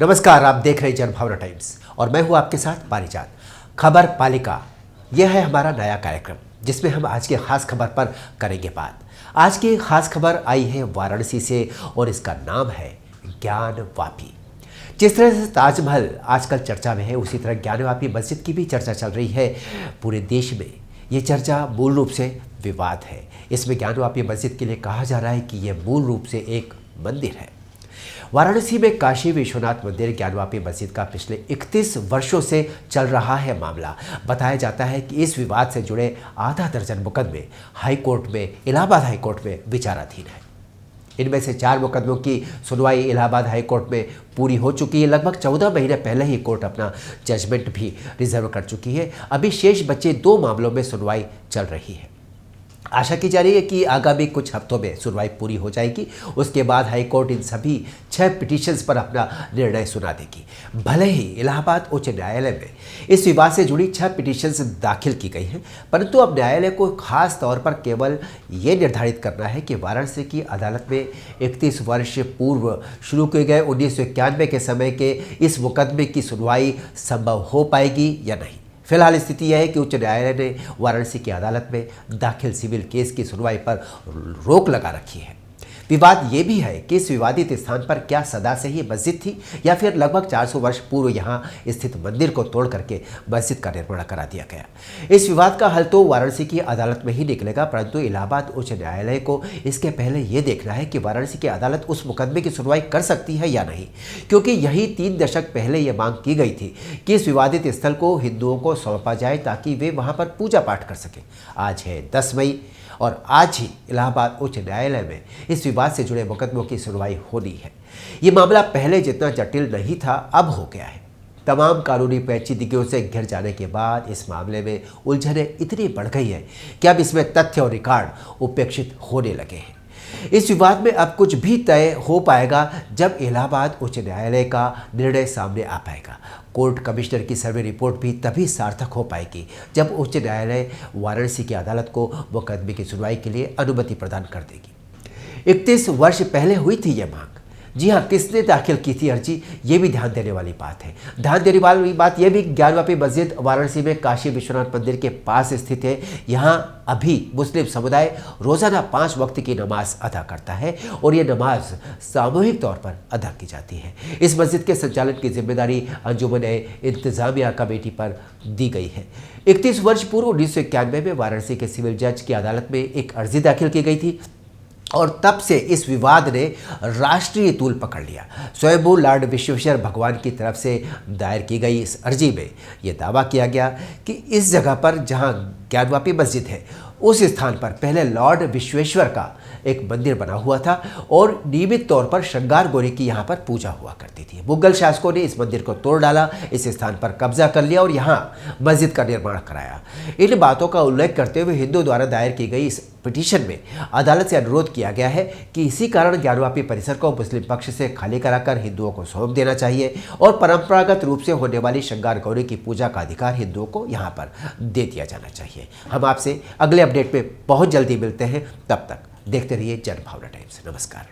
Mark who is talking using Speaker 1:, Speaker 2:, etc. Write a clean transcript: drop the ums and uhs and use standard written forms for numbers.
Speaker 1: नमस्कार, आप देख रहे हैं जनभावना टाइम्स और मैं हूं आपके साथ पारिजात। खबर पालिका, यह है हमारा नया कार्यक्रम जिसमें हम आज की खास खबर पर करेंगे बात। आज की खास खबर आई है वाराणसी से और इसका नाम है ज्ञानवापी। जिस तरह से ताजमहल आजकल चर्चा में है, उसी तरह ज्ञानवापी मस्जिद की भी चर्चा चल रही है पूरे देश में। ये चर्चा मूल रूप से विवाद है। इसमें ज्ञानवापी मस्जिद के लिए कहा जा रहा है कि यह मूल रूप से एक मंदिर है। वाराणसी में काशी विश्वनाथ मंदिर ज्ञानवापी मस्जिद का पिछले 31 वर्षों से चल रहा है मामला। बताया जाता है कि इस विवाद से जुड़े आधा दर्जन मुकदमे हाईकोर्ट में, इलाहाबाद हाईकोर्ट में विचाराधीन है। इनमें से 4 मुकदमों की सुनवाई इलाहाबाद हाईकोर्ट में पूरी हो चुकी है। लगभग 14 महीने पहले ही कोर्ट अपना जजमेंट भी रिजर्व कर चुकी है। अभी शेष बचे 2 मामलों में सुनवाई चल रही है। आशा की जा रही है कि आगामी कुछ हफ्तों में सुनवाई पूरी हो जाएगी। उसके बाद हाईकोर्ट इन सभी 6 पिटीशंस पर अपना निर्णय सुना देगी। भले ही इलाहाबाद उच्च न्यायालय में इस विवाद से जुड़ी 6 पिटीशंस दाखिल की गई हैं, परंतु अब न्यायालय को खास तौर पर केवल ये निर्धारित करना है कि वाराणसी की अदालत में 31 वर्ष पूर्व शुरू किए गए 1991 के समय के इस मुकदमे की सुनवाई संभव हो पाएगी या नहीं। फिलहाल स्थिति यह है कि उच्च न्यायालय ने वाराणसी की अदालत में दाखिल सिविल केस की सुनवाई पर रोक लगा रखी है। विवाद ये भी है कि इस विवादित स्थान पर क्या सदा से ही मस्जिद थी या फिर लगभग 400 वर्ष पूर्व यहाँ स्थित मंदिर को तोड़ करके मस्जिद का निर्माण करा दिया गया। इस विवाद का हल तो वाराणसी की अदालत में ही निकलेगा, परंतु इलाहाबाद उच्च न्यायालय को इसके पहले ये देखना है कि वाराणसी की अदालत उस मुकदमे की सुनवाई कर सकती है या नहीं, क्योंकि यही 3 दशक पहले ये मांग की गई थी कि इस विवादित स्थल को हिंदुओं को सौंपा जाए ताकि वे वहाँ पर पूजा पाठ कर सकें। आज है 10 मई और आज ही इलाहाबाद उच्च न्यायालय में इस विवाद से जुड़े मुकदमों की सुनवाई होनी है। ये मामला पहले जितना जटिल नहीं था, अब हो गया है। तमाम कानूनी पेचीदगियों से घिर जाने के बाद इस मामले में उलझनें इतनी बढ़ गई है कि अब इसमें तथ्य और रिकॉर्ड उपेक्षित होने लगे हैं। इस विवाद में अब कुछ भी तय हो पाएगा जब इलाहाबाद उच्च न्यायालय का निर्णय सामने आ पाएगा। कोर्ट कमिश्नर की सर्वे रिपोर्ट भी तभी सार्थक हो पाएगी जब उच्च न्यायालय वाराणसी की अदालत को मुकदमे की सुनवाई के लिए अनुमति प्रदान कर देगी। 31 वर्ष पहले हुई थी यह मांग। जी हाँ, किसने दाखिल की थी अर्जी, ये भी ध्यान देने वाली बात है। ध्यान देने वाली बात यह भी, ज्ञानवापी मस्जिद वाराणसी में काशी विश्वनाथ मंदिर के पास स्थित है। यहाँ अभी मुस्लिम समुदाय रोजाना 5 वक्त की नमाज अदा करता है और ये नमाज सामूहिक तौर पर अदा की जाती है। इस मस्जिद के संचालन की जिम्मेदारी अंजुमन इंतजामिया कमेटी पर दी गई है। 31 वर्ष पूर्व 1991 में वाराणसी के सिविल जज की अदालत में एक अर्जी दाखिल की गई थी और तब से इस विवाद ने राष्ट्रीय तूल पकड़ लिया। स्वयंभू लॉर्ड विश्वेश्वर भगवान की तरफ से दायर की गई इस अर्जी में यह दावा किया गया कि इस जगह पर जहां ज्ञानवापी मस्जिद है, उस स्थान पर पहले लॉर्ड विश्वेश्वर का एक मंदिर बना हुआ था और नियमित तौर पर श्रृंगार गौरी की यहाँ पर पूजा हुआ करती थी। मुगल शासकों ने इस मंदिर को तोड़ डाला, इस स्थान पर कब्जा कर लिया और यहाँ मस्जिद का निर्माण कराया। इन बातों का उल्लेख करते हुए हिंदुओं द्वारा दायर की गई इस पिटीशन में अदालत से अनुरोध किया गया है कि इसी कारण ज्ञानवापी परिसर को मुस्लिम पक्ष से खाली कराकर हिंदुओं को सौंप देना चाहिए और परंपरागत रूप से होने वाली श्रृंगार गौरी की पूजा का अधिकार हिंदुओं को यहाँ पर दे दिया जाना चाहिए। हम आपसे अगले अपडेट में बहुत जल्दी मिलते हैं। तब तक देखते रहिए जनभावना टाइम्स। नमस्कार।